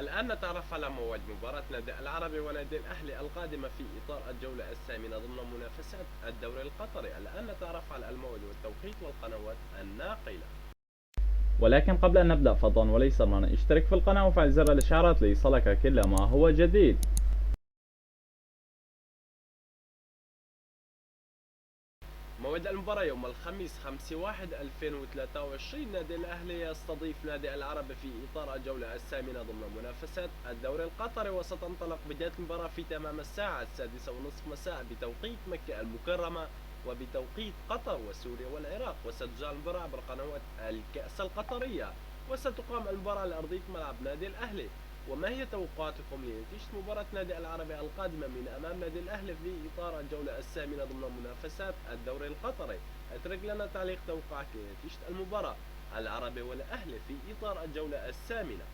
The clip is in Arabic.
الآن نتعرف على موعد مباراة نادي العربي ونادي الأهلي القادمة في إطار الجولة الثامنة ضمن منافسات الدوري القطري. الآن نتعرف على الموعد والتوقيت والقنوات الناقلة. ولكن قبل أن نبدأ فضلا وليس أمرا اشترك في القناة وفعل زر الإشعارات ليصلك كل ما هو جديد. موعد المباراة يوم الخميس 5/1/2023. نادي الأهلي يستضيف نادي العربي في إطار الجولة الثامنة ضمن منافسات الدوري القطري، وستنطلق بداية المباراة في تمام الساعة 6:30 مساء بتوقيت مكة المكرمة وبتوقيت قطر وسوريا والعراق، وستذاع المباراة عبر قنوات الكأس القطرية، وستقام المباراة على أرضية ملعب نادي الأهلي. وما هي توقعاتكم لنتيجة مباراة نادي العربي القادمة من أمام نادي الأهلي في إطار الجولة الثامنة ضمن منافسات الدوري القطري؟ اترك لنا تعليق توقعك لنتيجة المباراة العربي والأهلي في إطار الجولة الثامنة.